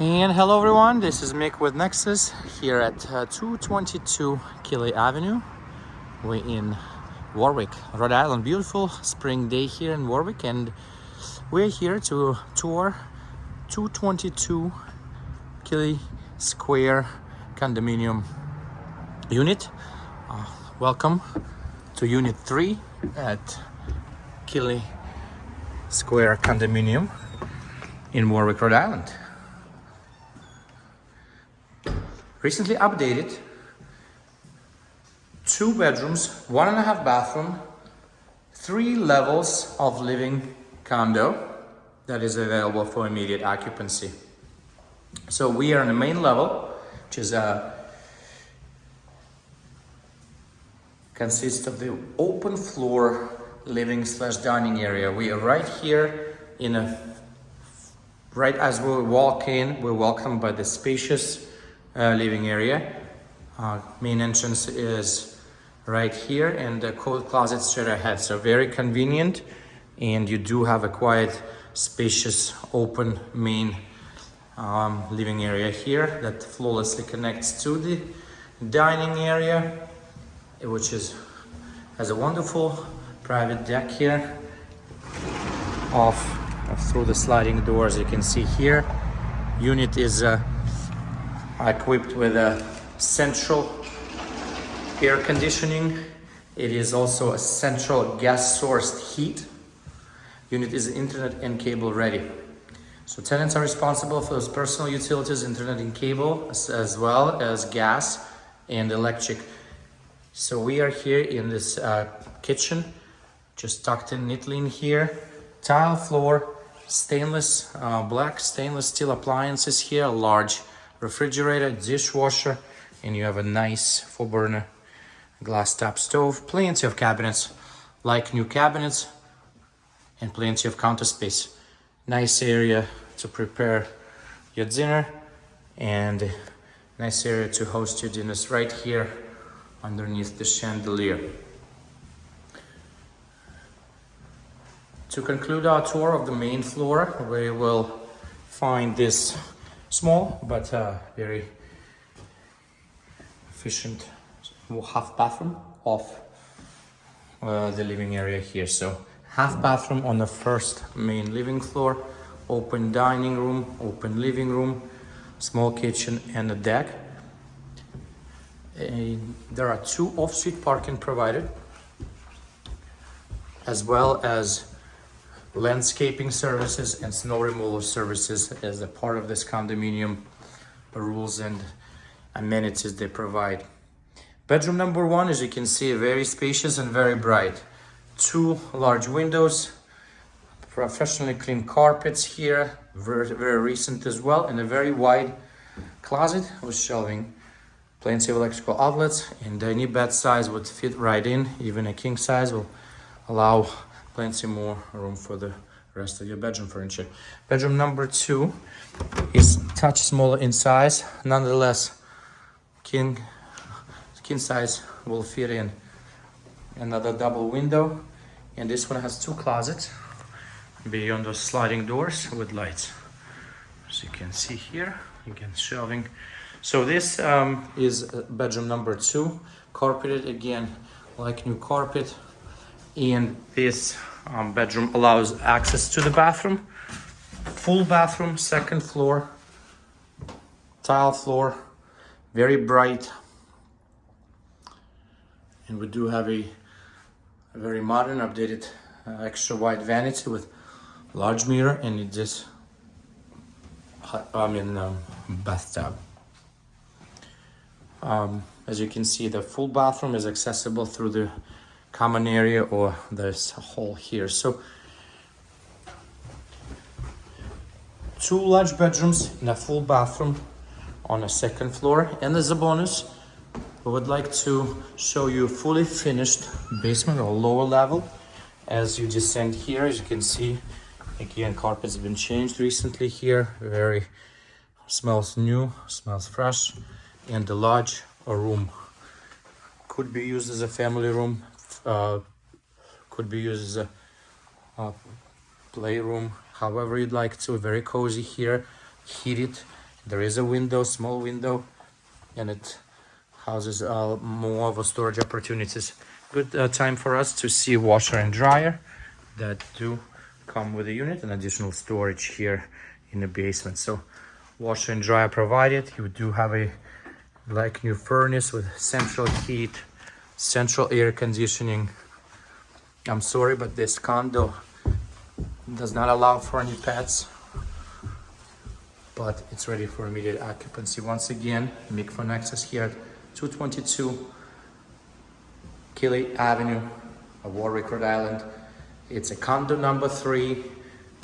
And hello everyone, this is Mick with Nexus here at 222 Killey Avenue. We're in Warwick, Rhode Island. Beautiful spring day here in Warwick, and we're here to tour 222 Killey Square condominium unit. Welcome to Unit 3 at Killey Square condominium in Warwick, Rhode Island. Recently updated, 2 bedrooms, 1.5 bathroom, 3 levels of living condo that is available for immediate occupancy. So we are on the main level, which is consists of the open floor living / dining area. We are right here right as we walk in, we're welcomed by the spacious living area. Main entrance is right here, and the coat closet straight ahead. So very convenient, and you do have a quite spacious open main living area here that flawlessly connects to the dining area, which has a wonderful private deck here through the sliding doors. You can see here unit is equipped with a central air conditioning. It is also a central gas sourced heat. Unit is internet and cable ready. So tenants are responsible for those personal utilities, internet and cable, as well as gas and electric. So we are here in this kitchen, just tucked in neatly in here. Tile floor, stainless, black stainless steel appliances here, large refrigerator, dishwasher, and you have a nice 4-burner glass top stove. Plenty of cabinets, like new cabinets, and plenty of counter space. Nice area to prepare your dinner, and nice area to host your dinners right here underneath the chandelier. To conclude our tour of the main floor, we will find this small but very efficient half bathroom off the living area here. So half bathroom on the first main living floor, open dining room, open living room, small kitchen, and a deck. There are 2 off-street parking provided, as well as landscaping services and snow removal services as a part of this condominium rules and amenities they provide. Bedroom number 1, as you can see, very spacious and very bright. 2 large windows, professionally clean carpets here, very recent as well, and a very wide closet with shelving. Plenty of electrical outlets, and any bed size would fit right in. Even a king size will allow plenty more room for the rest of your bedroom furniture. Bedroom number 2 is touch smaller in size, nonetheless king size will fit in. Another double window, and this one has 2 closets beyond those sliding doors with lights. As you can see here, again shelving. So this is bedroom number 2, carpeted again like new carpet. And this bedroom allows access to the bathroom, full bathroom, 2nd floor, tile floor, very bright. And we do have a very modern, updated, extra wide vanity with large mirror, and this bathtub. As you can see, the full bathroom is accessible through the common area or this hall here. So 2 large bedrooms and a full bathroom on a 2nd floor. And as a bonus, we would like to show you a fully finished basement or lower level. As you descend here, as you can see, again, carpets have been changed recently here. Very smells new, smells fresh. And the large room could be used as a family room, could be used as a playroom, however you'd like to. Very cozy here, heated There is a window, small window, and it houses more of a storage opportunities. Good time for us to see washer and dryer that do come with the unit, and additional storage here in the basement. So washer and dryer provided. You do have a like new furnace with central heat, central air conditioning. I'm sorry, but this condo does not allow for any pets, but it's ready for immediate occupancy. Once again, make for Nexus here at 222 Killey Avenue, Warwick, Rhode Island. It's a condo number 3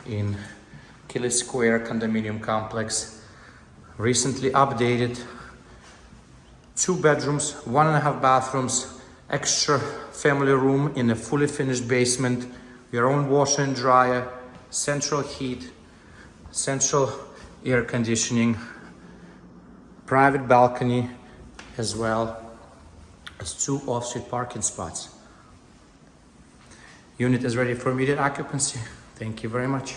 in Killey Square condominium complex. Recently updated. 2 bedrooms, 1.5 bathrooms, extra family room in a fully finished basement, your own washer and dryer, central heat, central air conditioning, private balcony, as well as 2 off-street parking spots. Unit is ready for immediate occupancy. Thank you very much.